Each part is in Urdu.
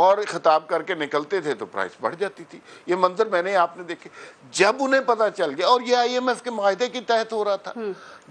اور خطاب کر کے نکلتے تھے تو پرائس بڑھ جاتی تھی. یہ منظر میں نے آپ نے دیکھے. جب انہیں پتہ چل گیا, اور یہ IMF کے معاہدے کے تحت ہو رہا تھا,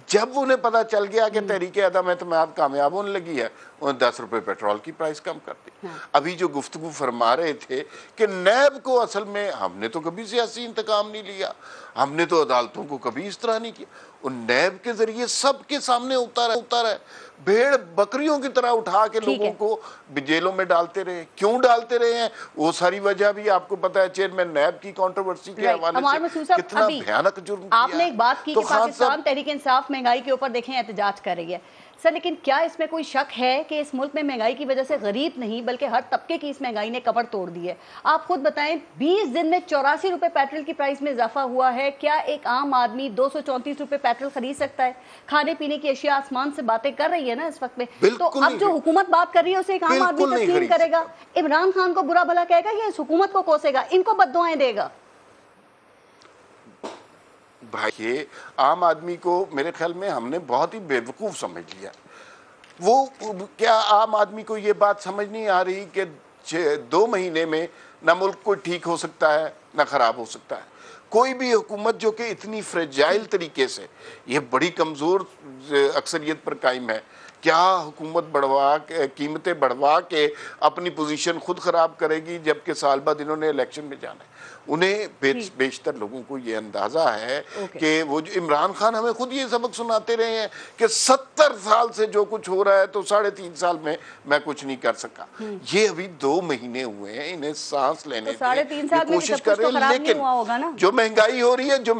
جب انہیں پتہ چل گیا کہ تحریک عدم اعتماد کامیاب ہونے لگی ہے, انہیں 10 روپے پیٹرول کی پرائس کم کر دی. ابھی جو گفتگو فرما رہے تھے کہ نیب کو اصل میں ہم نے تو کبھی سیاسی انتقام نہیں لیا, ہم نے تو عدالتوں کو کبھی اس طرح نہیں کیا, اور نیب کے ذریعے سب کے سامنے اتارا ہے, بھیڑ بکریوں کی طرح اٹھا کے لوگوں کو جیلوں میں ڈالتے رہے. کیوں ڈالتے رہے ہیں وہ ساری وجہ بھی آپ کو پتہ ہے. چیئرمین نیب کی کنٹروورسی کے حوالے سے کتنا بھیانک جرم کیا. آپ نے ایک بات کی کہ پاکستان تحریک انصاف مہنگائی کے اوپر دیکھیں احتجاج کر رہی ہے سر, لیکن کیا اس میں کوئی شک ہے کہ اس ملک میں مہنگائی کی وجہ سے غریب نہیں بلکہ ہر طبقے کی اس مہنگائی نے کمر توڑ دی ہے؟ آپ خود بتائیں, 20 دن میں 84 روپے پیٹرول کی پرائس میں اضافہ ہوا ہے. کیا ایک عام آدمی 234 روپے پیٹرول خرید سکتا ہے؟ کھانے پینے کی اشیاء آسمان سے باتیں کر رہی ہے نا اس وقت میں. تو اب جو حکومت بات کر رہی ہے اسے ایک عام آدمی تسلیم کرے گا؟ عمران خان کو برا بھلا کہے گا یا اس حکومت کو کوسے گا, ان کو بددعائیں دے گا؟ بھائی عام آدمی کو میرے خیال میں ہم نے بہت ہی بیوقوف سمجھ لیا. وہ کیا عام آدمی کو یہ بات سمجھ نہیں آ رہی کہ 2 مہینے میں نہ ملک کو ٹھیک ہو سکتا ہے نہ خراب ہو سکتا ہے. کوئی بھی حکومت جو کہ اتنی فریجائل طریقے سے, یہ بڑی کمزور اکثریت پر قائم ہے, کیا حکومت قیمتیں بڑھوا کے اپنی پوزیشن خود خراب کرے گی جبکہ سال بعد انہوں نے الیکشن میں جانا ہے؟ انہیں بیشتر لوگوں کو یہ اندازہ ہے کہ وہ جو عمران خان ہمیں خود یہ سبق سناتے رہے ہیں کہ 70 سال سے جو کچھ ہو رہا ہے تو 3.5 سال میں کچھ نہیں کر سکا. یہ ابھی 2 مہینے ہوئے ہیں, انہیں سانس لینے کی کوشش کر رہے ہیں. لیکن جو مہنگائی ہو رہی ہے, جو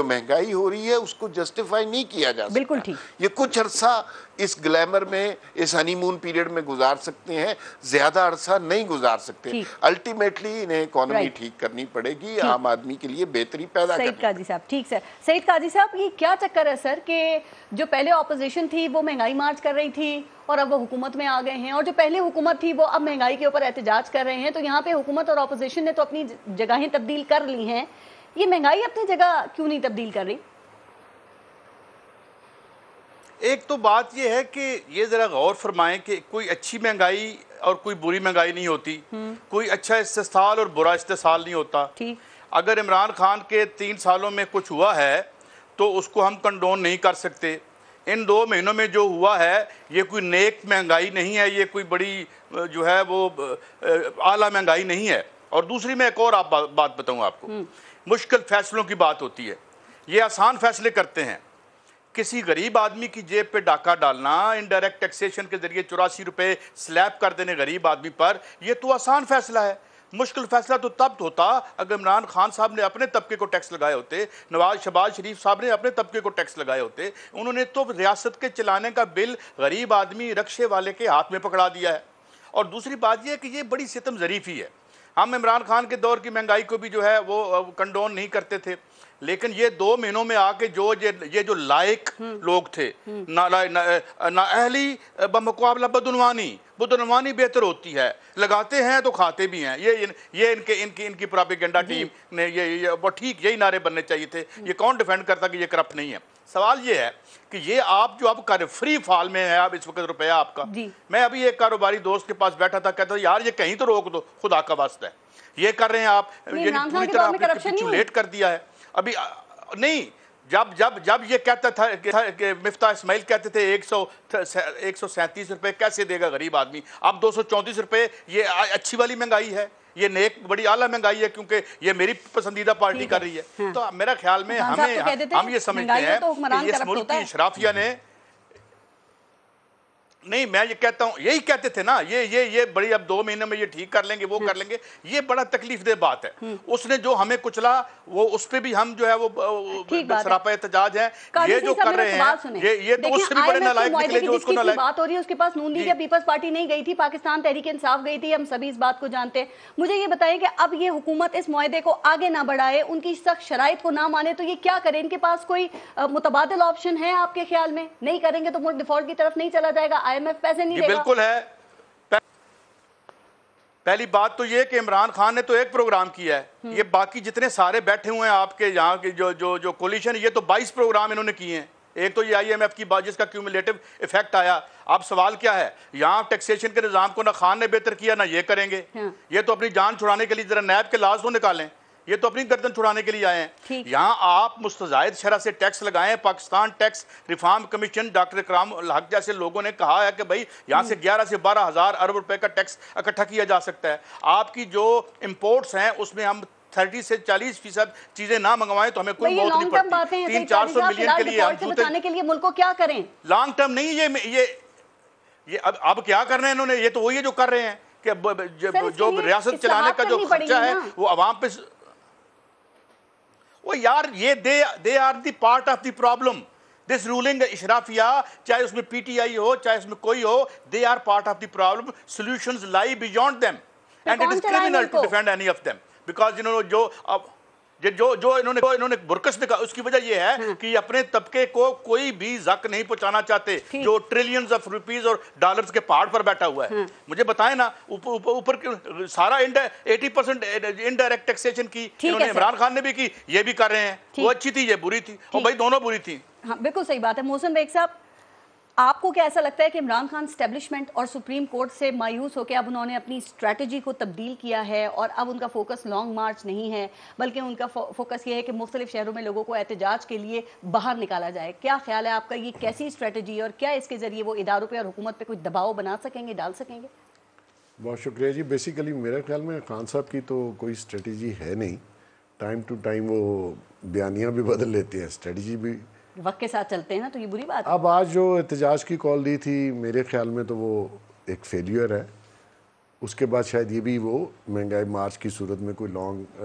مہنگائی ہو رہی ہے اس کو جسٹیفائی نہیں کیا جا سکتا. یہ کچھ عرصہ اس گلیمر میں, اس ہنی مون پیریڈ میں گزار سکتے ہیں, زیادہ عرصہ نہیں گزار سکتے. الٹیمیٹلی انہیں اکانومی ٹھیک کرنی پڑے گی, عام آدمی کے لیے بہتری پیدا کرنی. سعید قاضی صاحب, ٹھیک سر. سعید قاضی صاحب, یہ کیا چکر ہے سر کہ جو پہلے اپوزیشن تھی وہ مہنگائی مارچ کر رہی تھی اور اب وہ حکومت میں آ گئے ہیں, اور جو پہلے حکومت تھی وہ اب مہنگائی کے اوپر احتجاج کر رہے ہیں, تو یہاں پہ حکومت اور اپوزیشن نے تو اپنی جگہیں تبدیل کر لی ہیں, یہ مہنگائی اپنی جگہ کیوں نہیں تبدیل کر رہی؟ ایک تو بات یہ ہے کہ یہ ذرا غور فرمائیں کہ کوئی اچھی مہنگائی اور کوئی بری مہنگائی نہیں ہوتی, کوئی اچھا استحصال اور برا استحصال نہیں ہوتا. اگر عمران خان کے 3 سالوں میں کچھ ہوا ہے تو اس کو ہم کنڈون نہیں کر سکتے. ان 2 مہینوں میں جو ہوا ہے یہ کوئی نیک مہنگائی نہیں ہے, یہ کوئی بڑی جو ہے وہ اعلیٰ مہنگائی نہیں ہے. اور دوسری میں ایک اور بات بتاؤں آپ کو, مشکل فیصلوں کی بات ہوتی ہے, یہ آسان فیصلے کرتے ہیں. کسی غریب آدمی کی جیب پہ ڈاکہ ڈالنا, انڈائریکٹ ٹیکسیشن کے ذریعے 84 روپے سلیب کر دینے غریب آدمی پر, یہ تو آسان فیصلہ ہے. مشکل فیصلہ تو تب ہوتا اگر عمران خان صاحب نے اپنے طبقے کو ٹیکس لگائے ہوتے, شہباز شریف صاحب نے اپنے طبقے کو ٹیکس لگائے ہوتے. انہوں نے تو ریاست کے چلانے کا بل غریب آدمی رکشے والے کے ہاتھ میں پکڑا دیا ہے. اور دوسری بات یہ ہے کہ یہ بڑی ستم ظریفی ہے. ہم عمران خان کے دور کی مہنگائی کو بھی جو ہے وہ کنڈون نہیں کرتے تھے, لیکن یہ 2 مہینوں میں آ کے یہ جو لائق لوگ تھے, نااہلی بمقابلہ بدعنوانی بہتر ہوتی ہے, لگاتے ہیں تو کھاتے بھی ہیں. یہ ان کی پروپیگنڈا ٹیم نے یہ ٹھیک یہی نعرے بننے چاہیے تھے. یہ کون ڈیفینڈ کرتا کہ یہ کرپٹ نہیں ہے؟ سوال یہ ہے کہ یہ آپ جو اب فری فال میں ہے اب اس وقت روپیہ آپ کا. میں ابھی ایک کاروباری دوست کے پاس بیٹھا تھا, کہتا یار یہ کہیں تو روک دو, خدا کا واسطہ ہے یہ کر رہے ہیں آپ, یعنی پوری طرح آپ نے کیپیچولیٹ کر دیا ہے. ابھی نہیں, جب یہ کہتا تھا کہ مفتاح اسماعیل کہتے تھے 137 روپے کیسے دے گا غریب آدمی, اب 234 روپے, یہ اچھی والی مہنگائی ہے, یہ نیک بڑی اعلیٰ مہنگائی ہے کیونکہ یہ میری پسندیدہ پارٹی کر رہی ہے. تو میرا خیال میں ہم یہ سمجھتے ہیں کہ اس ملک کی اشرافیہ نے, نہیں میں یہ کہتا ہوں, یہی کہتے تھے نا یہ بڑی اب 2 مہینے میں یہ ٹھیک کر لیں گے وہ کر لیں گے, یہ بڑا تکلیف دہ بات ہے. اس نے جو ہمیں کچلا وہ اس پہ بھی ہم جو ہے وہ سراپا احتجاج ہیں. یہ جو کر رہے ہیں یہ تو اس سے بھی بڑے نالائق نکلے جو اس کو نالائق. بات ہو رہی ہے اس کے پاس نون لیگ یا پیپلز پارٹی نہیں گئی تھی, پاکستان تحریک انصاف گئی تھی, ہم سبھی اس بات کو جانتے ہیں. مجھے یہ بتائیں کہ اب یہ حکومت اس معاہدے کو آگے نہ بڑھائے, ان کی سخت شرائط کو نہ مانے, تو یہ کیا کریں؟ ان کے پاس کوئی متبادل آپشن ہے آپ کے خیال میں؟ نہیں کریں گے تو ملک ڈیفالٹ کی طرف نہیں چلا جائے گا, IMF پیسے نہیں دے گا. بالکل ہے. پہلی بات تو یہ کہ عمران خان نے تو ایک پروگرام کیا ہے, یہ باقی جتنے سارے بیٹھے ہوئے ہیں آپ کے یہاں کے جو کولیشن, یہ تو 22 پروگرام انہوں نے کیے ہیں ایک تو یہ IMF کی بات جس کا کیومولیٹو ایفیکٹ آیا. اب سوال کیا ہے, یہاں ٹیکسیشن کے نظام کو نہ خان نے بہتر کیا نہ یہ کریں گے. یہ تو اپنی جان چھڑانے کے لیے ذرا نیب کے لاز تو نکالیں, یہ تو اپنی گردن چھڑانے کے لیے آئے ہیں. یہاں آپ مستزائد شرح سے ٹیکس لگائیں. Pakistan tax reform commission doctor Ikram ul-Haq جیسے لوگوں نے کہا ہے کہ بھائی یہاں سے 11 سے 12 ہزار ارب روپے کا ٹیکس اکٹھا کیا جا سکتا ہے. آپ کی جو امپورٹس ہیں اس میں ہم 30 سے 40% چیزیں نہ منگوائیں تو ہمیں کوئی موت نہیں پڑتی. 300-400 ملین کے لیے ہم بچانے کے لیے ملک کو کیا کریں؟ لانگ ٹرم نہیں, یہ اب کیا کر رہے ہیں انہوں نے, یہ تو وہی ہے جو کر رہے ہیں کہ جو ریاست چلانے کا جو خرچہ ہے وہ عوام پہ. وہ یار یہ they are the part of the problem. This ruling اشرافیہ چاہے اس میں PTI ہو چاہے اس میں کوئی ہو, they are part of the problem. Solutions lie beyond them and it is criminal to defend any of them because جو انہوں نے برکس دکھا اس کی وجہ یہ ہے کہ اپنے طبقے کو کوئی بھی زک نہیں پہنچانا چاہتے جو ٹریلینز آف روپیز اور ڈالرز کے پہاڑ پر بیٹھا ہوا ہے. مجھے بتائیں نا اوپر سارا 80% انڈائریکٹ ٹیکسیشن کی انہوں نے عمران خان نے بھی کی, یہ بھی کر رہے ہیں. وہ اچھی تھی, یہ بری تھی, اور بھائی دونوں بری تھی. ہاں بالکل صحیح بات ہے. محسن بیگ صاحب, آپ کو کیا ایسا لگتا ہے کہ عمران خان اسٹیبلشمنٹ اور سپریم کورٹ سے مایوس ہو کے اب انہوں نے اپنی اسٹریٹجی کو تبدیل کیا ہے اور اب ان کا فوکس لانگ مارچ نہیں ہے بلکہ ان کا فوکس یہ ہے کہ مختلف شہروں میں لوگوں کو احتجاج کے لیے باہر نکالا جائے؟ کیا خیال ہے آپ کا, یہ کیسی اسٹریٹجی ہے اور کیا اس کے ذریعے وہ اداروں پہ اور حکومت پہ کوئی دباؤ بنا سکیں گے, ڈال سکیں گے؟ بہت شکریہ جی. بیسیکلی میرے خیال میں خان صاحب کی تو کوئی اسٹریٹجی ہے نہیں. ٹائم ٹو ٹائم وہ بیانیاں بھی بدل لیتے ہیں, اسٹریٹجی بھی وقت کے ساتھ چلتے ہیں نا, تو یہ بری بات ہے. اب آج جو احتجاج کی کال دی تھی میرے خیال میں تو وہ ایک فیلیئر ہے. اس کے بعد شاید یہ بھی وہ مہنگائی مارچ کی صورت میں کوئی لانگ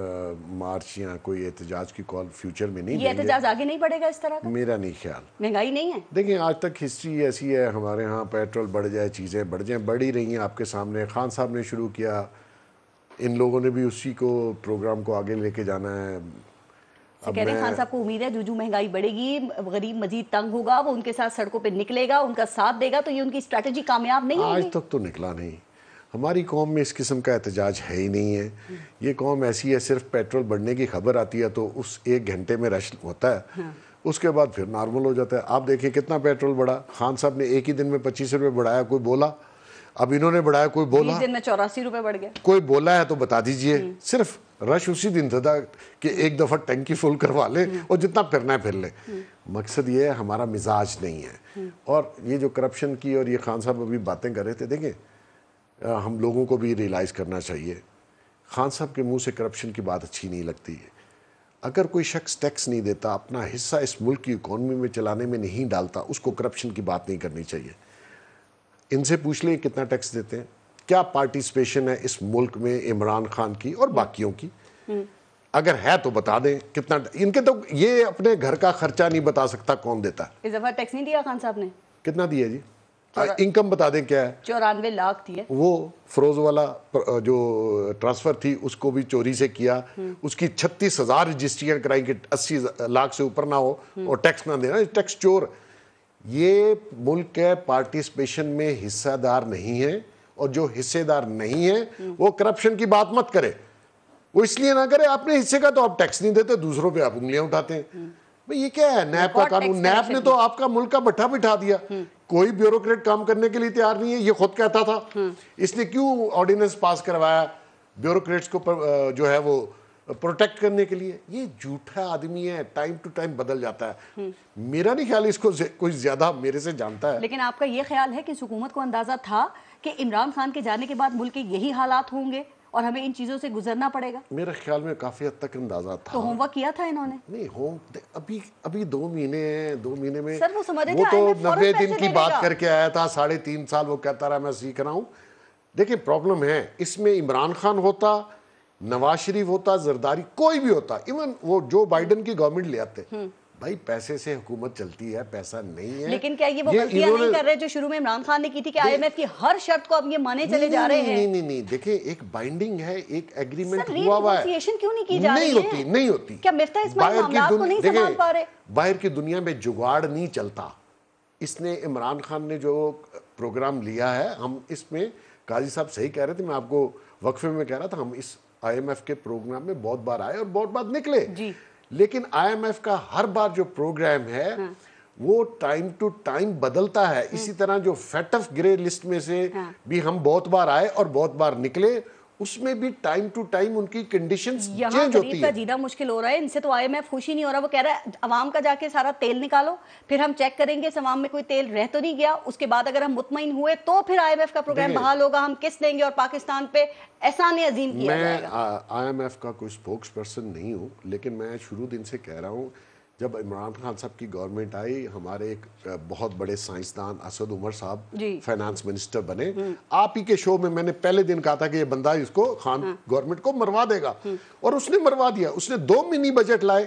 مارچ یا کوئی احتجاج کی کال فیوچر میں نہیں دیں گے. یہ احتجاج آگے نہیں بڑھے گا اس طرح کا؟ میرا نہیں خیال. مہنگائی نہیں ہے, دیکھیں آج تک ہسٹری ایسی ہے ہمارے ہاں, پیٹرول بڑھ جائے چیزیں بڑھ جائیں, بڑھ ہی رہی ہیں آپ کے سامنے. خان صاحب نے شروع کیا, ان لوگوں نے بھی اسی کو پروگرام کو آگے لے کے جانا ہے. کہتے ہیں خان صاحب کو امید ہے جو مہنگائی بڑھے گی غریب مزید تنگ ہوگا, وہ ان کے ساتھ سڑکوں پہ نکلے گا, ان کا ساتھ دے گا, تو یہ ان کی اسٹریٹجی کامیاب نہیں ہوگی. آج تک تو نکلا نہیں. ہماری قوم میں اس قسم کا احتجاج ہے ہی نہیں ہے. یہ قوم ایسی ہے, صرف پیٹرول بڑھنے کی خبر آتی ہے تو اس 1 گھنٹے میں رش ہوتا ہے, اس کے بعد پھر نارمل ہو جاتا ہے. آپ دیکھیں کتنا پیٹرول بڑھا, خان صاحب نے ایک ہی دن میں 25 روپے بڑھایا, کوئی بولا؟ اب انہوں نے بڑھایا, کوئی بولا؟ 20 دن میں 84 روپے بڑھ گیا, کوئی بولا ہے تو بتا دیجئے. صرف رش اسی دن تھا کہ ایک دفعہ ٹینکی فل کروا لیں اور جتنا پھرنا ہے پھر لیں. مقصد یہ ہے ہمارا مزاج نہیں ہے. اور یہ جو کرپشن کی اور یہ خان صاحب ابھی باتیں کر رہے تھے, دیکھیں ہم لوگوں کو بھی ریلائز کرنا چاہیے, خان صاحب کے منہ سے کرپشن کی بات اچھی نہیں لگتی ہے. اگر کوئی شخص ٹیکس نہیں دیتا, اپنا حصہ اس ملک کی اکانومی میں چلانے میں نہیں ڈالتا, اس کو کرپشن کی بات نہیں کرنی چاہیے. ان سے پوچھ لیں کتنا ٹیکس دیتے ہیں, کیا پارٹیسپیشن ہے اس ملک میں عمران خان کی اور باقیوں کی, اگر ہے تو بتا دیں کتنا. ان کے تو یہ اپنے گھر کا خرچہ نہیں بتا سکتا کون دیتا ہے. اس دفعہ ٹیکس نہیں دیا خان صاحب نے؟ کتنا دیا جی؟ انکم بتا دیں کیا ہے؟ 94 لاکھ تھی. وہ فروز والا جو ٹرانسفر تھی اس کو بھی چوری سے کیا, اس کی 36,000 رجسٹریاں کرائیں کہ 80 لاکھ سے اوپر نہ ہو اور ٹیکس نہ دینا. ٹیکس چور. یہ ملک کے پارٹیسپیشن میں حصہ دار نہیں ہے, اور جو حصے دار نہیں ہے وہ کرپشن کی بات مت کرے. وہ اس لیے نہ کرے, اپنے حصے کا تو آپ ٹیکس نہیں دیتے, دوسروں پہ آپ انگلیاں اٹھاتے ہیں. بھئی یہ کیا ہے نیب کا قانون؟ نیب نے تو آپ کا ملک کا بٹھا بٹھا دیا. کوئی بیوروکریٹ کام کرنے کے لیے تیار نہیں ہے. یہ خود کہتا تھا, اس نے کیوں آرڈیننس پاس کروایا بیوروکریٹس کو جو ہے وہ پروٹیکٹ کرنے کے لیے. یہ جھوٹا آدمی ہے, ٹائم ٹو ٹائم بدل جاتا ہے. میرا نہیں خیال اس کو کوئی زیادہ میرے سے جانتا ہے. لیکن آپ کا یہ خیال ہے کہ حکومت کو اندازہ تھا کہ عمران خان کے جانے کے بعد ملک کے یہی حالات ہوں گے اور ہمیں ان چیزوں سے گزرنا پڑے گا؟ میرے خیال میں کافی حد تک اندازہ تھا. تو ہوم ورک کیا تھا انہوں نے؟ نہیں, ابھی 2 مہینے ہیں, 2 مہینے میں وہ تو 90 دن کی بات کر کے آیا تھا. 3.5 سال وہ کہتا رہا میں سیکھ رہا ہوں. دیکھیں پرابلم ہے اس میں, عمران خان ہوتا, نواز شریف ہوتا, زرداری, کوئی بھی ہوتا, ایون وہ جو بائیڈن کی گورنمنٹ لے آتے. بھائی پیسے سے حکومت چلتی ہے, پیسہ نہیں ہے. لیکن کیا یہ وہ غلطیاں نہیں کر رہے جو شروع میں عمران خان نے کی تھی کہ IMF کی ہر شرط کو اب یہ مانے چلے جا رہے ہیں؟ نہیں, دیکھیں ایک بائنڈنگ ہے, ایک ایگریمنٹ ہوا ہوا ہے. کیوں نہیں کی جا رہی ہے؟ نہیں ہوتی. کیا مفتاح اسماعیل معاملات کو نہیں سنبھال پا رہے؟ باہر کی دنیا میں جگاڑ نہیں چلتا. اس نے عمران خان نے جو پروگرام لیا ہے, ہم اس میں قاضی صاحب صحیح کہہ رہے تھے, میں آپ کو وقفے میں کہہ رہا تھا, ہم اس IMF کے پروگرام میں بہت بار آئے اور بہت بار نکلے. لیکن IMF کا ہر بار جو پروگرام ہے وہ ٹائم ٹو ٹائم بدلتا ہے. اسی طرح جو فیٹ آف گرے لسٹ میں سے بھی ہم بہت بار آئے اور بہت بار نکلے, اس میں بھی ٹائم ٹو ٹائم ان کی کنڈیشنز چینج ہوتی ہیں. کا جینا مشکل ہو رہا ہے, ان سے تو آئی ایم ایف خوش ہی نہیں ہو رہا. وہ کہہ رہا ہے عوام کا جا کے سارا تیل نکالو, پھر ہم چیک کریں گے اس عوام میں کوئی تیل رہ تو نہیں گیا, اس کے بعد اگر ہم مطمئن ہوئے تو پھر آئی ایم ایف کا پروگرام بحال ہوگا, ہم قسط دیں گے اور پاکستان پہ احسان عظیم کیا جائے گا. میں آئی ایم ایف کا کوئی اسپوکس پرسن نہیں ہوں, لیکن میں شروع دن سے کہہ رہا ہوں, جب عمران خان صاحب کی گورنمنٹ آئی, ہمارے ایک بہت بڑے سائنسدان اسد عمر صاحب فائنانس منسٹر بنے. آپ ہی کے شو میں نے پہلے دن کہا تھا کہ یہ بندہ اس کو خان گورنمنٹ کو مروا دے گا, اور اس نے مروا دیا. اس نے 2 منی بجٹ لائے,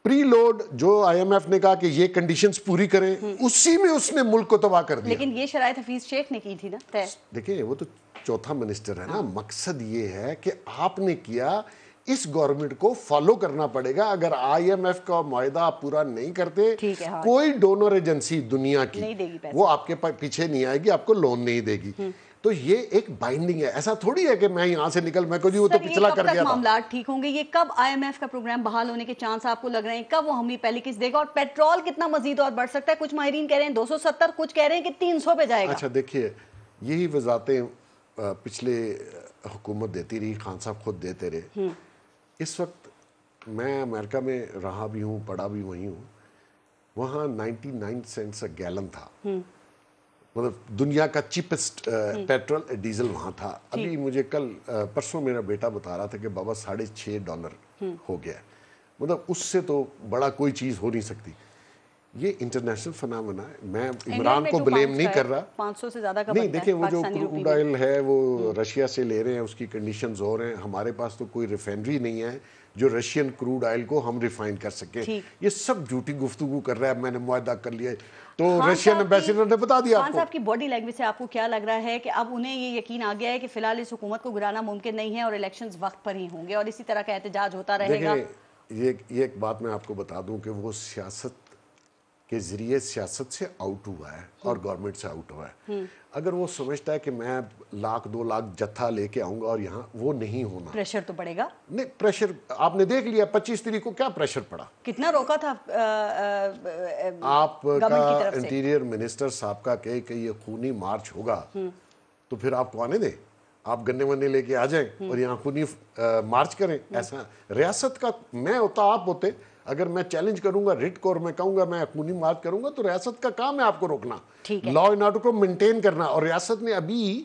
پری لوڈ جو آئی ایم ایف نے کہا کہ یہ کنڈیشنز پوری کریں, اسی میں اس نے ملک کو تباہ کر دیا. لیکن یہ شرائط حفیظ شیخ نے کی تھی نا. دیکھیں وہ تو چوتھا منسٹر ہے نا. مقصد یہ ہے کہ آپ نے کیا, اس گورنمنٹ کو فالو کرنا پڑے گا. اگر آئی ایم ایف کا معاہدہ آپ پورا نہیں کرتے, کوئی ڈونر ایجنسی دنیا کی وہ آپ کے پیچھے نہیں آئے گی, آپ کو لون نہیں دے گی. تو یہ ایک بائنڈنگ ہے. ایسا تھوڑی ہے کہ میں یہاں سے نکل میں وہ تو پچھلا کر گیا تھا. معاملات ٹھیک ہوں گے. یہ کب آئی ایم ایف کا پروگرام بحال ہونے کے چانس آپ کو لگ رہے ہیں, کب وہ ہمیں پہلی قسط دے گا, اور پیٹرول کتنا مزید اور بڑھ سکتا ہے؟ کچھ ماہرین کہہ رہے ہیں 270, کچھ کہہ رہے ہیں کہ 300 پہ جائے گا. اچھا دیکھیے, یہی وضاحتیں پچھلے حکومت دیتی رہی, خان صاحب خود دیتے رہے. اس وقت میں امریکہ میں رہا بھی ہوں, پڑھا بھی وہیں ہوں. وہاں 99 سینٹس گیلن تھا, مطلب دنیا کا چیپسٹ پیٹرول ڈیزل وہاں تھا. ابھی مجھے کل پرسوں میرا بیٹا بتا رہا تھا کہ بابا $6.5 ہو گیا. مطلب اس سے تو بڑا کوئی چیز ہو نہیں سکتی. یہ انٹرنیشنل فنامنا ہے. میں عمران کو بلیم نہیں کر رہا. 500 سے زیادہ کا نہیں, دیکھیں وہ جو کروڈ آئل ہے وہ رشیا سے لے رہے ہیں, اس کی کنڈیشنز اور ہیں. ہمارے پاس تو کوئی ریفائنری نہیں ہے جو رشین کروڈ آئل کو ہم ریفائن کر سکیں. یہ سب جھوٹی گفتگو کر رہا ہے, میں نے معاہدہ کر لیا. تو رشین ایمبیسیڈر نے بتا دیا. خان صاحب کی باڈی لینگویج سے آپ کو کیا لگ رہا ہے کہ اب انہیں یہ یقین آ گیا ہے کہ فی الحال اس حکومت کو گرانا ممکن نہیں ہے اور الیکشنز وقت پر ہی ہوں گے اور اسی طرح کا احتجاج ہوتا رہے گا؟ یہ ایک بات میں آپ کو بتا دوں کہ وہ سیاست کے ذریعے سیاست سے آؤٹ ہوا ہے اور گورنمنٹ سے آؤٹ ہوا ہے. اگر وہ سمجھتا ہے کہ میں 1,00,000 2,00,000 جتھا لے کے آؤں گا, اور یہاں وہ نہیں ہونا. پریشر تو پڑے گا. نہیں, پریشر آپ نے دیکھ لیا 25 تاریخ کو کیا پریشر پڑا, کتنا روکا تھا آپ کا انٹیریئر منسٹر صاحب کا کہ یہ خونی مارچ ہوگا, تو پھر آپ کو آنے دیں, آپ گنے ونے لے کے آ جائیں اور یہاں خونی مارچ کریں. ایسا ریاست کا میں ہوتا, آپ ہوتے, اگر میں چیلنج کروں گا ریٹ کو اور میں کہوں گا میں خونی مارچ کروں گا, تو ریاست کا کام ہے آپ کو روکنا, لا اینڈ آرڈر کو مینٹین کرنا. اور ریاست نے ابھی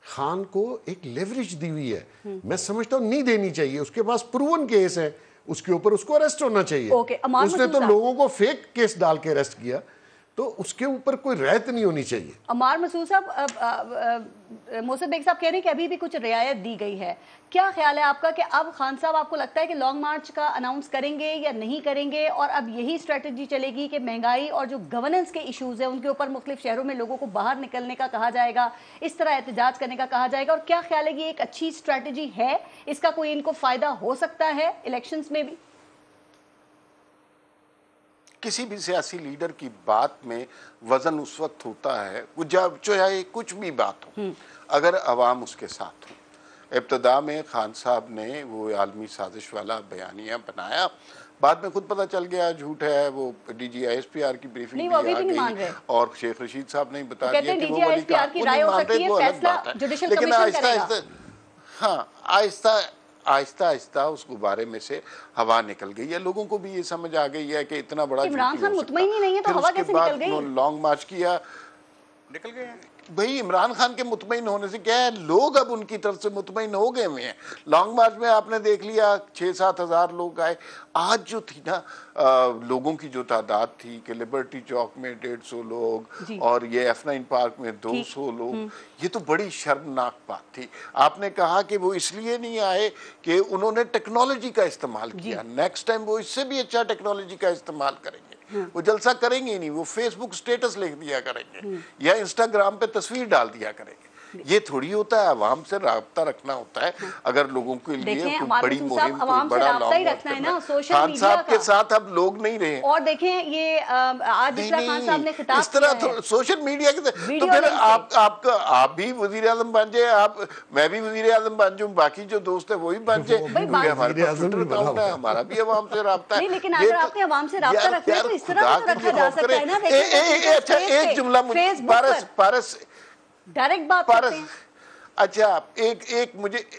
خان کو ایک لیوریج دی ہوئی ہے, میں سمجھتا ہوں نہیں دینی چاہیے. اس کے پاس پروون کیس ہے, اس کے اوپر اس کو اریسٹ ہونا چاہیے. اس نے تو لوگوں کو فیک کیس ڈال کے اریسٹ کیا, تو اس کے اوپر کوئی رعایت نہیں ہونی چاہیے. عمار مسعود صاحب, محسن بیگ صاحب کہہ رہے ہیں کہ ابھی بھی کچھ رعایت دی گئی ہے. کیا خیال ہے آپ کا کہ اب خان صاحب آپ کو لگتا ہے کہ لانگ مارچ کا اناؤنس کریں گے یا نہیں کریں گے, اور اب یہی اسٹریٹجی چلے گی کہ مہنگائی اور جو گورننس کے ایشوز ہیں ان کے اوپر مختلف شہروں میں لوگوں کو باہر نکلنے کا کہا جائے گا, اس طرح احتجاج کرنے کا کہا جائے گا؟ اور کیا خیال ہے کہ یہ ایک اچھی اسٹریٹجی ہے, اس کا کوئی ان کو فائدہ ہو سکتا ہے الیکشنز میں بھی؟ کسی بھی سیاسی لیڈر کی بات میں وزن اس وقت ہوتا ہے جب چاہے کچھ بھی بات ہو, اگر عوام اس کے ساتھ ہو. ابتدا میں خان صاحب نے وہ عالمی سازش والا بیانیہ بنایا, بعد میں خود پتہ چل گیا جھوٹ ہے. وہ D G I S P R کی بریفنگ بھی آ گئی اور شیخ رشید صاحب نے بتا دیا کہ وہ والی کہا وہ نہیں مانتے, وہ الگ بات ہے. لیکن آہستہ آہستہ اس گبارے میں سے ہوا نکل گئی ہے. لوگوں کو بھی یہ سمجھ آ گئی ہے کہ اتنا بڑا عمران خان مطمئن ہی نہیں ہے, تو ہوا کیسے نکل گئی؟ لانگ مارچ کیا, نکل گئے ہیں. بھئی عمران خان کے مطمئن ہونے سے کیا ہے, لوگ اب ان کی طرف سے مطمئن ہو گئے ہوئے ہیں. لانگ مارچ میں آپ نے دیکھ لیا 6-7 ہزار لوگ آئے. آج جو تھی نا لوگوں کی جو تعداد تھی کہ لبرٹی چوک میں 150 لوگ اور یہ F9 پارک میں 200 لوگ, یہ تو بڑی شرمناک بات تھی. آپ نے کہا کہ وہ اس لیے نہیں آئے کہ انہوں نے ٹیکنالوجی کا استعمال کیا. نیکسٹ ٹائم وہ اس سے بھی اچھا ٹیکنالوجی کا استعمال کریں گے. وہ جلسہ کریں گے نہیں, وہ فیس بک سٹیٹس لکھ دیا کریں گے یا انسٹاگرام پہ تصویر ڈال دیا کریں گے. یہ تھوڑی ہوتا ہے عوام سے رابطہ رکھنا ہوتا ہے. اگر لوگوں کے لیے کوئی بڑی مہم کوئی بڑا لانگ مارچ کرنا ہے, خان صاحب کے ساتھ اب لوگ نہیں رہے. اور دیکھیں یہ آج جس طرح خان صاحب نے خطاب اس طرح سوشل میڈیا کے تو پھر آپ بھی وزیر اعظم بن جائے, میں بھی وزیر اعظم بن جاؤں, باقی جو دوست ہیں وہی بن جائے, کیونکہ ہمارے پاس ٹویٹر اکاؤنٹ ہے, ہمارا بھی عوام سے رابطہ ہے. لیکن اگر آپ نے عوام سے رابطہ رکھنا ہے تو اس طرح تو رکھا جا سکتا ہے نا. اچھا ایک جملہ پارس ڈائریکٹ بات کرتے ہیں. اچھا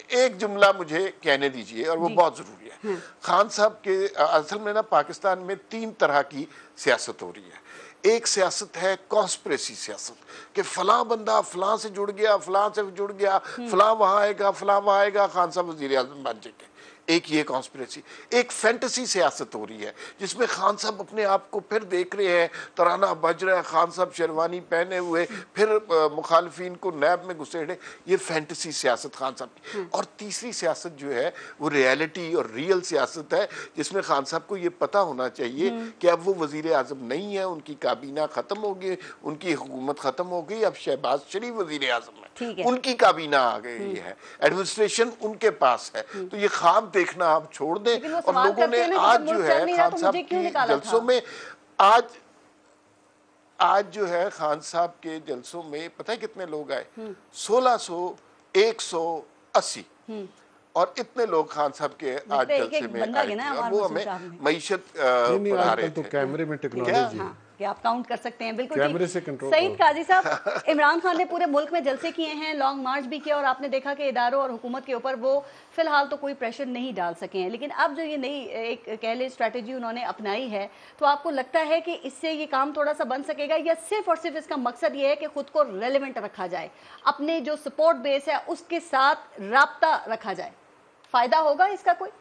ایک جملہ مجھے کہنے دیجئے, اور وہ بہت ضروری ہے. خان صاحب کے اصل میں نا پاکستان میں 3 طرح کی سیاست ہو رہی ہے. ایک سیاست ہے کانسپریسی سیاست, کہ فلاں بندہ فلاں سے جڑ گیا, فلاں سے جڑ گیا, فلاں وہاں آئے گا, فلاں وہاں آئے گا, خان صاحب وزیر اعظم بن جائیں گے. ایک یہ کانسپریسی. ایک فینٹیسی سیاست ہو رہی ہے جس میں خان صاحب اپنے آپ کو پھر دیکھ رہے ہیں, ترانہ بج رہا ہے, خان صاحب شیروانی پہنے ہوئے پھر مخالفین کو نیب میں گھسیڑے. یہ فینٹیسی سیاست خان صاحب کی. اور تیسری سیاست جو ہے وہ ریالٹی اور ریئل سیاست ہے, جس میں خان صاحب کو یہ پتہ ہونا چاہیے کہ اب وہ وزیر اعظم نہیں ہے, ان کی کابینہ ختم ہو گئی, ان کی حکومت ختم ہو گئی, اب شہباز شریف وزیر اعظم ہے, ان کی کابینہ آ گئی ہے, ایڈمنسٹریشن ان کے پاس ہے. تو یہ خواب دیکھنا آپ چھوڑ دیں. اور لوگوں نے آج جو ہے خان صاحب کے جلسوں میں آج جو ہے خان صاحب کے جلسوں میں پتہ ہے کتنے لوگ آئے؟ 1600 180 اور اتنے لوگ خان صحیح کے آج جلسے میں آئے تھے, اور وہ ہمیں معیشت پڑھا رہے تھے. کیمرے میں ٹیکنالوجی کہ آپ کاؤنٹ کر سکتے ہیں. بالکل سعید قاضی صاحب, عمران خان نے پورے ملک میں جلسے کیے ہیں, لانگ مارچ بھی کیا, اور آپ نے دیکھا کہ اداروں اور حکومت کے اوپر وہ فی الحال تو کوئی پریشر نہیں ڈال سکے ہیں. لیکن اب جو یہ نئی ایک کہہ لیں اسٹریٹجی انہوں نے اپنائی ہے, تو آپ کو لگتا ہے کہ اس سے یہ کام تھوڑا سا بن سکے گا, یا صرف اور صرف اس کا مقصد یہ ہے کہ خود کو ریلیونٹ رکھا جائے, اپنے جو سپورٹ بیس ہے اس کے ساتھ رابطہ رکھا جائے؟ فائدہ ہوگا اس کا کوئی؟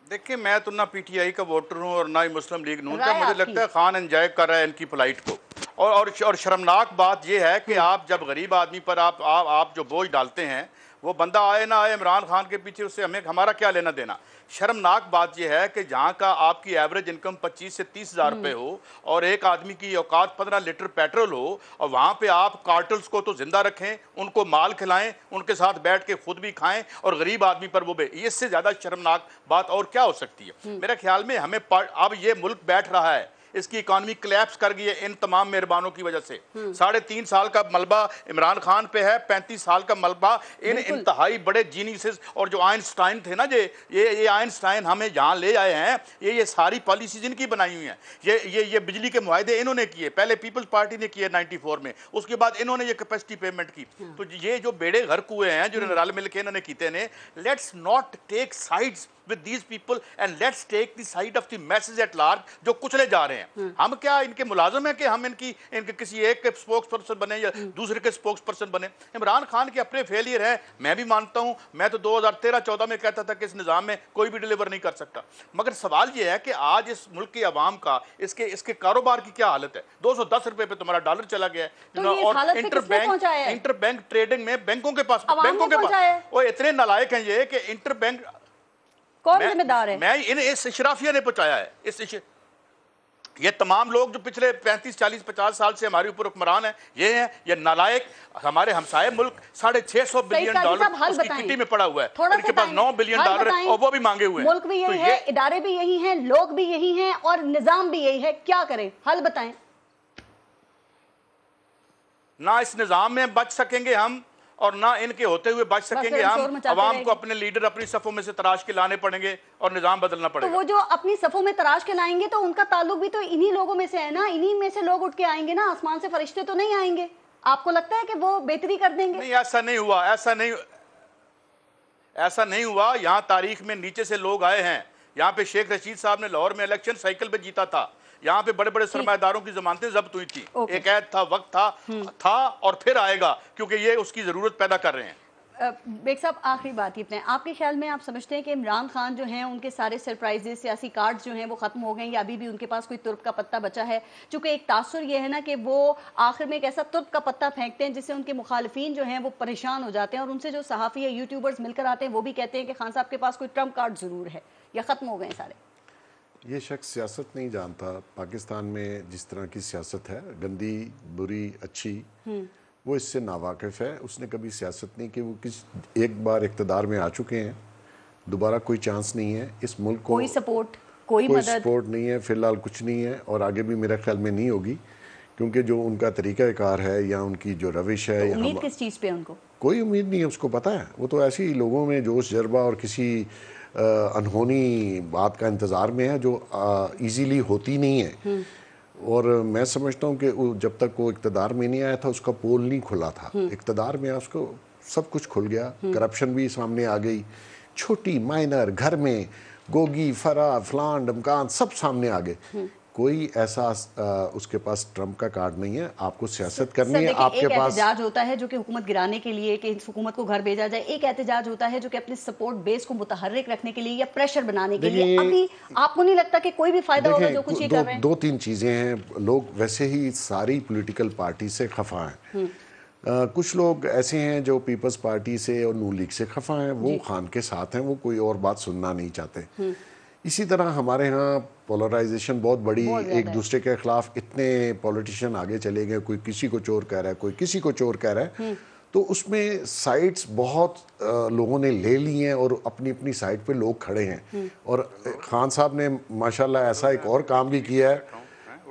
دیکھیں میں تو نہ پی ٹی آئی کا ووٹر ہوں اور نہ ہی مسلم لیگ نون کا. مجھے لگتا ہے خان انجوائے کر رہا ہے ان کی فلائٹ کو. اور شرمناک بات یہ ہے کہ آپ جب غریب آدمی پر آپ جو بوجھ ڈالتے ہیں, وہ بندہ آئے نہ آئے عمران خان کے پیچھے, اس سے ہمارا کیا لینا دینا. شرمناک بات یہ ہے کہ جہاں کا آپ کی ایوریج انکم 25 سے 30 ہزار روپے ہو, اور ایک آدمی کی اوقات 15 لیٹر پیٹرول ہو, اور وہاں پہ آپ کارٹلز کو تو زندہ رکھیں, ان کو مال کھلائیں, ان کے ساتھ بیٹھ کے خود بھی کھائیں, اور غریب آدمی پر وہ اس سے زیادہ شرمناک بات اور کیا ہو سکتی ہے؟ میرے خیال میں ہمیں اب یہ ملک بیٹھ رہا ہے, اس کی اکانومی کلیپس کر گئی ہے ان تمام مہربانوں کی وجہ سے. 3.5 سال کا ملبہ عمران خان پہ ہے, 35 سال کا ملبہ ان انتہائی بڑے جینیسز, اور جو آئنسٹائن تھے نا, یہ آئنسٹائن ہمیں جہاں لے آئے ہیں, یہ ساری پالیسیز ان کی بنائی ہوئی ہیں. یہ بجلی کے معاہدے انہوں نے کیے, پہلے پیپلز پارٹی نے کیے 94 میں, اس کے بعد انہوں نے یہ کیپیسٹی پیمنٹ کی. تو یہ جو بیڑے غرق ہوئے ہیں, جو رل مل کے انہوں نے کیتے نے, let's not take sides with these people and let's take the side of the masses at large جو کچلے جا رہے ہیں. ہم کیا ان کے ملازم ہیں کہ ہم ان کے کسی ایک کے سپوکس پرسن بنے یا دوسرے کے سپوکس پرسن بنے؟ عمران خان کے اپنے فیلئر ہیں, میں بھی مانتا ہوں. میں تو 2013-14 میں کہتا تھا کہ اس نظام میں کوئی بھی ڈیلیور نہیں کر سکتا. مگر سوال یہ ہے کہ آج اس ملک کی عوام کا اس کے کاروبار کی کیا حالت ہے؟ 210 روپے پہ تمہارا ڈالر چلا گیا ہے, اور انٹر بینک ٹریڈنگ میں بینکوں کے پاس وہ اتنے نالائق ہیں یہ کہ انٹر بینک کون ذمہ دار ہے؟ میں اس اشرافیہ نے پہنچایا ہے. یہ تمام لوگ جو پچھلے 35 40 50 سال سے ہمارے اوپر حکمران ہیں, یہ ہیں یہ نالائق. ہمارے ہمسائے ملک $650 بلین اس کی کٹی میں پڑا ہوا ہے, ان کے پاس $9 بلین اور وہ بھی مانگے ہوئے ہیں. ملک بھی یہی ہے, ادارے بھی یہی ہیں, لوگ بھی یہی ہیں, اور نظام بھی یہی ہے. کیا کریں؟ حل بتائیں. نہ اس نظام میں بچ سکیں گے ہم, اور نہ ان کے ہوتے ہوئے بچ سکیں گے ہم. عوام کو اپنے لیڈر اپنی صفوں میں سے تراش کے لانے پڑیں گے, اور نظام بدلنا پڑے گا. تو وہ جو اپنی صفوں میں تراش کے لائیں گے, تو ان کا تعلق بھی تو انہی لوگوں میں سے ہے نا, انہی میں سے لوگ اٹھ کے آئیں گے نا, آسمان سے فرشتے تو نہیں آئیں گے. آپ کو لگتا ہے کہ وہ بہتری کر دیں گے؟ نہیں, ایسا نہیں ہوا, ایسا نہیں ہوا. یہاں تاریخ میں نیچے سے لوگ آئے ہیں. یہاں پہ شیخ رشید صاحب نے لاہور میں الیکشن سائیکل پہ جیتا تھا. یہاں پہ بڑے بڑے سرمایہ داروں کی ضمانتیں ضبط ہوئی تھی. ایک عہد تھا, وقت تھا اور پھر آئے گا, کیونکہ یہ اس کی ضرورت پیدا کر رہے ہیں. بیگ صاحب آخری بات یہ آپ کے خیال میں آپ سمجھتے ہیں کہ عمران خان جو ہیں ان کے سارے سرپرائزز سیاسی کارڈز جو ہیں وہ ختم ہو گئے ہیں, یا ابھی بھی ان کے پاس کوئی ترک کا پتہ بچا ہے؟ چونکہ ایک تاثر یہ ہے نا کہ وہ آخر میں ایک ایسا ترک کا پتہ پھینکتے ہیں جس سے ان کے مخالفین جو ہیں وہ پریشان ہو جاتے ہیں, اور ان سے جو صحافی یا یوٹیوبرز مل کر آتے ہیں وہ بھی کہتے ہیں کہ خان صاحب کے پاس کوئی ٹرمپ کارڈ ضرور ہے, یا ختم ہو گئے ہیں سارے؟ یہ شخص سیاست نہیں جانتا. پاکستان میں جس طرح کی سیاست ہے, گندی, بری, اچھی, وہ اس سے ناواقف ہے. اس نے کبھی سیاست نہیں کی. وہ ایک بار اقتدار میں آ چکے ہیں, دوبارہ کوئی چانس نہیں ہے. اس ملک کو کوئی سپورٹ, کوئی سپورٹ نہیں ہے فی الحال, کچھ نہیں ہے, اور آگے بھی میرے خیال میں نہیں ہوگی, کیونکہ جو ان کا طریقہ کار ہے یا ان کی جو روش ہے. امید کس چیز پہ ان کو؟ کوئی امید نہیں ہے, اس کو پتہ ہے. وہ تو ایسے ہی لوگوں میں جوش جذبہ اور کسی انہونی بات کا انتظار میں ہے جو ایزیلی ہوتی نہیں ہے. اور میں سمجھتا ہوں کہ جب تک وہ اقتدار میں نہیں آیا تھا اس کا پول نہیں کھلا تھا. اقتدار میں اس کو سب کچھ کھل گیا, کرپشن بھی سامنے آ گئی, چھوٹی مائنر, گھر میں گوگی, فرا, فلان, ڈمکان, سب سامنے آ گئے. کوئی ایسا اس کے پاس ٹرمپ کا کارڈ نہیں ہے. آپ کو سیاست کرنی ہے, آپ کے پاس احتجاج ہوتا ہے جو کہ حکومت گرانے کے لیے, کہ اس حکومت کو گھر بھیجا جائے. ایک احتجاج ہوتا ہے جو کہ اپنے سپورٹ بیس کو متحرک رکھنے کے لیے یا پریشر بنانے کے لیے. ابھی آپ کو نہیں لگتا کہ کوئی بھی فائدہ ہوگا جو کچھ یہ کر رہے ہیں؟ دو تین چیزیں ہیں. لوگ ویسے ہی ساری پولیٹیکل پارٹی سے خفا ہیں. کچھ لوگ ایسے ہیں جو پیپلز پارٹی سے اور نون لیگ سے خفا ہیں, وہ خان کے ساتھ ہیں, وہ کوئی اور بات سننا نہیں چاہتے. اسی طرح ہمارے ہاں پولرائزیشن بہت بڑی, ایک دوسرے کے خلاف اتنے پولیٹیشین آگے چلے گئے, کوئی کسی کو چور کہہ رہا ہے, کوئی کسی کو چور کہہ رہا ہے. تو اس میں سائٹس بہت لوگوں نے لے لی ہیں اور اپنی اپنی سائٹ پہ لوگ کھڑے ہیں. اور خان صاحب نے ماشاءاللہ ایسا ایک اور کام بھی کیا ہے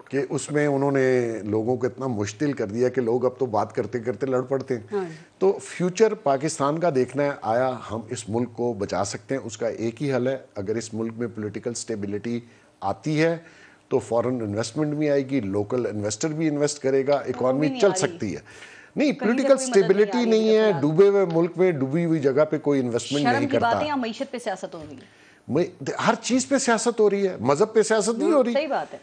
کہ اس میں انہوں نے لوگوں کو اتنا مشتعل کر دیا کہ لوگ اب تو بات کرتے کرتے لڑ پڑتے ہیں. تو فیوچر پاکستان کا دیکھنا ہے, آیا ہم اس ملک کو بچا سکتے ہیں. اس کا ایک ہی حل ہے, اگر اس ملک میں پولیٹیکل سٹیبلٹی آتی ہے تو فورن انویسٹمنٹ بھی آئے گی, لوکل انویسٹر بھی انویسٹ کرے گا, اکانومی چل سکتی ہے. نہیں, پولیٹیکل سٹیبلٹی نہیں ہے, ڈوبے ہوئے ملک میں ڈوبی ہوئی جگہ پہ کوئی انویسٹمنٹ نہیں کرتا. شرم کی باتیں یا معیشت پہ سیاست ہو رہی ہے؟ ہر چیز پہ سیاست ہو رہی ہے, مذہب پہ سیاست نہیں ہو رہی. صحیح بات ہے.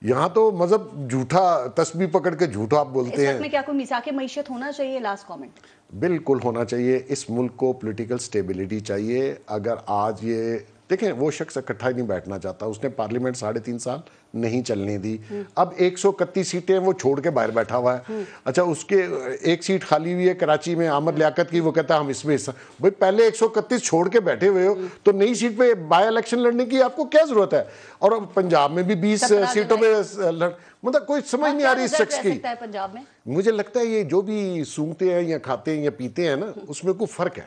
یہاں تو مذہب جھوٹا, تسبیح پکڑ کے جھوٹا آپ بولتے ہیں. اس وقت میں کیا کوئی میثاق معیشت ہونا چاہیے؟ Last comment. بالکل ہونا چاہیے. اس ملک کو پولیٹیکل سٹیبلٹی چاہیے. اگر آج یہ دیکھیں, وہ شخص اکٹھا ہی نہیں بیٹھنا چاہتا, اس نے پارلیمنٹ 3.5 سال نہیں چلنے دی. اب 131 سیٹیں وہ چھوڑ کے باہر بیٹھا ہوا ہے. اچھا, اس کے ایک سیٹ خالی ہوئی ہے کراچی میں, احمد لیاقت کی, وہ کہتا ہے ہم اس میں حصہ. بھائی پہلے 131 چھوڑ کے بیٹھے ہوئے ہو تو نئی سیٹ پہ بائی الیکشن لڑنے کی آپ کو کیا ضرورت ہے؟ اور پنجاب میں بھی 20 سیٹوں پہ مطلب کوئی سمجھ نہیں آ رہی اس شخص کی. پنجاب میں مجھے لگتا ہے یہ جو بھی سونگتے ہیں یا کھاتے ہیں یا پیتے ہیں نا, اس میں کوئی فرق ہے,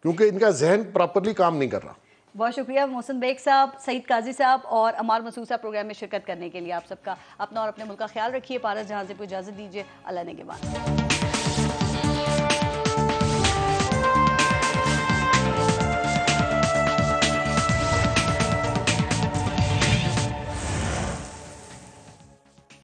کیونکہ ان کا ذہن پراپرلی کام نہیں کر رہا. بہت شکریہ محسن بیگ صاحب, سعید قاضی صاحب اور عمار مسعود صاحب پروگرام میں شرکت کرنے کے لیے. آپ سب کا اپنا اور اپنے ملک کا خیال رکھیے. پارس جہاں زیب کو اجازت دیجیے. اللہ نگہبان.